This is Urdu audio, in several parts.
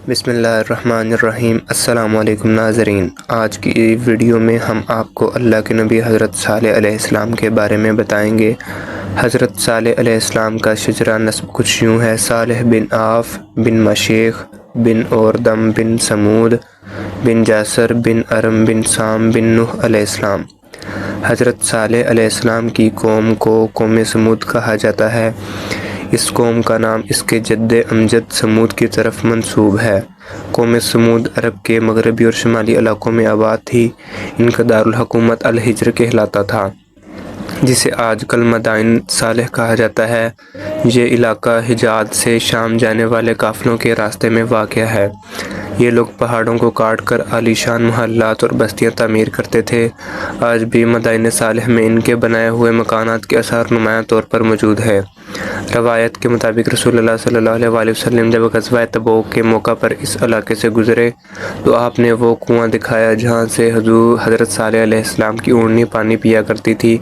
بسم اللہ الرحمن الرحیم۔ السلام علیکم ناظرین، آج کی ویڈیو میں ہم آپ کو اللہ کے نبی حضرت صالح علیہ السلام کے بارے میں بتائیں گے۔ حضرت صالح علیہ السلام کا شجرہ نسب کچھ یوں ہے: صالح بن عاف بن مشیخ بن اوردم بن سمود بن جاسر بن ارم بن سام بن نوح علیہ السلام۔ حضرت صالح علیہ السلام کی قوم کو قوم سمود کہا جاتا ہے۔ اس قوم کا نام اس کے جد امجد سمود کی طرف منسوب ہے۔ قوم سمود عرب کے مغربی اور شمالی علاقوں میں آباد تھی۔ ان کا دارالحکومت الحجر کہلاتا تھا، جسے آج کل مدائن صالح کہا جاتا ہے۔ یہ علاقہ حجاز سے شام جانے والے قافلوں کے راستے میں واقع ہے۔ یہ لوگ پہاڑوں کو کاٹ کر عالیشان محلات اور بستیاں تعمیر کرتے تھے۔ آج بھی مدائن صالح میں ان کے بنائے ہوئے مکانات کے آثار نمایاں طور پر موجود ہیں۔ روایت کے مطابق رسول اللہ صلی اللہ علیہ وآلہ وسلم جب غزوہ تبوک کے موقع پر اس علاقے سے گزرے تو آپ نے وہ کنواں دکھایا جہاں سے حضرت صالح علیہ السلام کی اونٹنی پانی پیا کرتی تھی،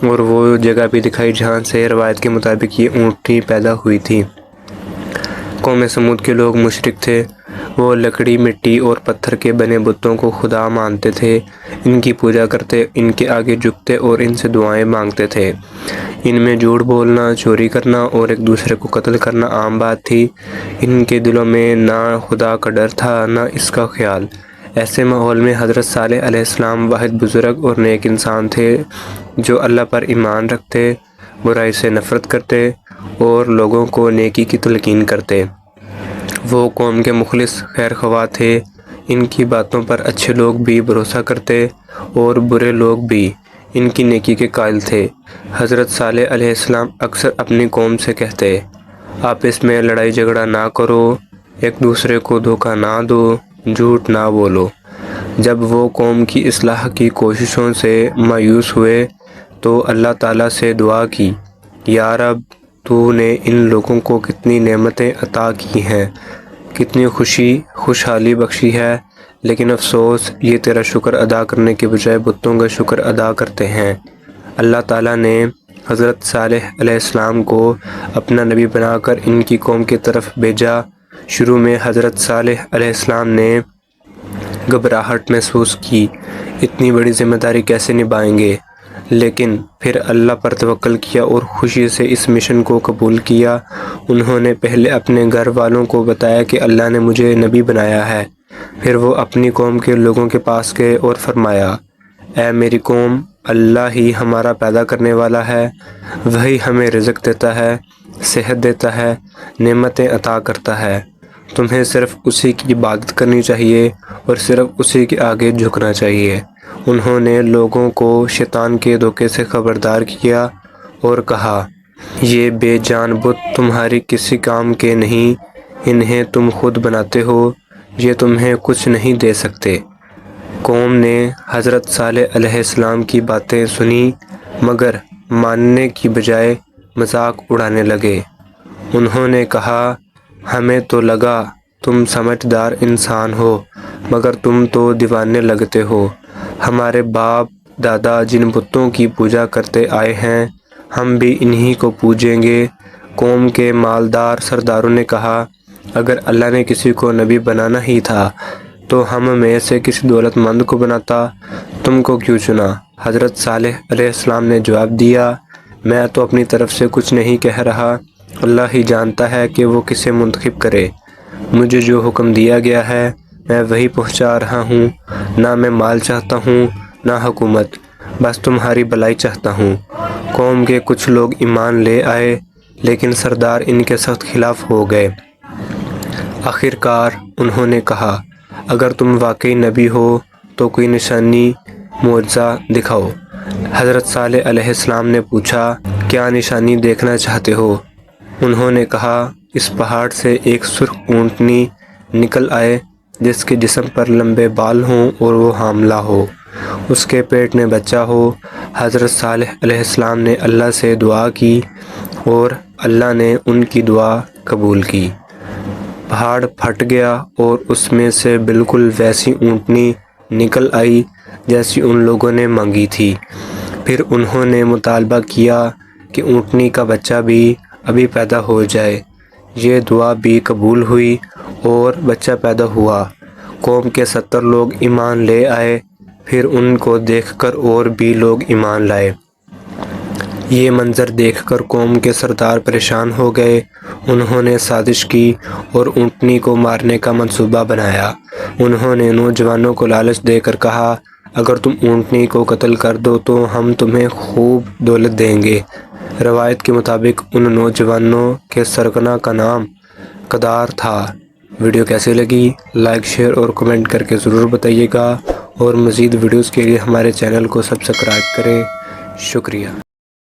اور وہ جگہ بھی دکھائی جہاں سے روایت کے مطابق یہ اونٹنی پیدا ہوئی تھی۔ قوم سمود کے لوگ مشرک تھے۔ وہ لکڑی، مٹی اور پتھر کے بنے بتوں کو خدا مانتے تھے، ان کی پوجا کرتے، ان کے آگے جھکتے اور ان سے دعائیں مانگتے تھے۔ ان میں جھوٹ بولنا، چوری کرنا اور ایک دوسرے کو قتل کرنا عام بات تھی۔ ان کے دلوں میں نہ خدا کا ڈر تھا نہ اس کا خیال۔ ایسے ماحول میں حضرت صالح علیہ السلام واحد بزرگ اور نیک انسان تھے جو اللہ پر ایمان رکھتے، برائی سے نفرت کرتے اور لوگوں کو نیکی کی تلقین کرتے۔ وہ قوم کے مخلص خیر خواہ تھے۔ ان کی باتوں پر اچھے لوگ بھی بھروسہ کرتے اور برے لوگ بھی ان کی نیکی کے قائل تھے۔ حضرت صالح علیہ السلام اکثر اپنی قوم سے کہتے: آپس میں لڑائی جھگڑا نہ کرو، ایک دوسرے کو دھوکہ نہ دو، جھوٹ نہ بولو۔ جب وہ قوم کی اصلاح کی کوششوں سے مایوس ہوئے تو اللہ تعالیٰ سے دعا کی: یا رب، تو نے ان لوگوں کو کتنی نعمتیں عطا کی ہیں، کتنی خوشحالی بخشی ہے، لیکن افسوس یہ تیرا شکر ادا کرنے کے بجائے بتوں کا شکر ادا کرتے ہیں۔ اللہ تعالیٰ نے حضرت صالح علیہ السلام کو اپنا نبی بنا کر ان کی قوم کی طرف بھیجا۔ شروع میں حضرت صالح علیہ السلام نے گھبراہٹ محسوس کی، اتنی بڑی ذمہ داری کیسے نبھائیں گے، لیکن پھر اللہ پر توکل کیا اور خوشی سے اس مشن کو قبول کیا۔ انہوں نے پہلے اپنے گھر والوں کو بتایا کہ اللہ نے مجھے نبی بنایا ہے، پھر وہ اپنی قوم کے لوگوں کے پاس گئے اور فرمایا: اے میری قوم، اللہ ہی ہمارا پیدا کرنے والا ہے، وہی ہمیں رزق دیتا ہے، صحت دیتا ہے، نعمتیں عطا کرتا ہے۔ تمہیں صرف اسی کی عبادت کرنی چاہیے اور صرف اسی کے آگے جھکنا چاہیے۔ انہوں نے لوگوں کو شیطان کے دھوکے سے خبردار کیا اور کہا: یہ بے جان بت تمہاری کسی کام کے نہیں، انہیں تم خود بناتے ہو، یہ تمہیں کچھ نہیں دے سکتے۔ قوم نے حضرت صالح علیہ السلام کی باتیں سنی مگر ماننے کی بجائے مذاق اڑانے لگے۔ انہوں نے کہا: ہمیں تو لگا تم سمجھدار انسان ہو، مگر تم تو دیوانے لگتے ہو۔ ہمارے باپ دادا جن بتوں کی پوجا کرتے آئے ہیں، ہم بھی انہی کو پوجیں گے۔ قوم کے مالدار سرداروں نے کہا: اگر اللہ نے کسی کو نبی بنانا ہی تھا تو ہم میں سے کسی دولت مند کو بناتا، تم کو کیوں چنا؟ حضرت صالح علیہ السلام نے جواب دیا: میں تو اپنی طرف سے کچھ نہیں کہہ رہا، اللہ ہی جانتا ہے کہ وہ کسے منتخب کرے۔ مجھے جو حکم دیا گیا ہے میں وہی پہنچا رہا ہوں، نہ میں مال چاہتا ہوں نہ حکومت، بس تمہاری بھلائی چاہتا ہوں۔ قوم کے کچھ لوگ ایمان لے آئے لیکن سردار ان کے سخت خلاف ہو گئے۔ آخر کار انہوں نے کہا: اگر تم واقعی نبی ہو تو کوئی نشانی، معجزہ دکھاؤ۔ حضرت صالح علیہ السلام نے پوچھا: کیا نشانی دیکھنا چاہتے ہو؟ انہوں نے کہا: اس پہاڑ سے ایک سرخ اونٹنی نکل آئے جس کے جسم پر لمبے بال ہوں اور وہ حاملہ ہو، اس کے پیٹ میں بچہ ہو۔ حضرت صالح علیہ السلام نے اللہ سے دعا کی اور اللہ نے ان کی دعا قبول کی۔ پہاڑ پھٹ گیا اور اس میں سے بالکل ویسی اونٹنی نکل آئی جیسی ان لوگوں نے مانگی تھی۔ پھر انہوں نے مطالبہ کیا کہ اونٹنی کا بچہ بھی ابھی پیدا ہو جائے۔ یہ دعا بھی قبول ہوئی اور بچہ پیدا ہوا۔ قوم کے 70 لوگ ایمان لے آئے، پھر ان کو دیکھ کر اور بھی لوگ ایمان لائے۔ یہ منظر دیکھ کر قوم کے سردار پریشان ہو گئے۔ انہوں نے سازش کی اور اونٹنی کو مارنے کا منصوبہ بنایا۔ انہوں نے نوجوانوں کو لالچ دے کر کہا، اگر تم اونٹنی کو قتل کر دو تو ہم تمہیں خوب دولت دیں گے۔ روایت کے مطابق ان نوجوانوں کے سرکنا کا نام قدار تھا۔ ویڈیو کیسی لگی؟ لائک، شیئر اور کمنٹ کر کے ضرور بتائیے گا، اور مزید ویڈیوز کے لیے ہمارے چینل کو سبسکرائب کریں۔ شکریہ۔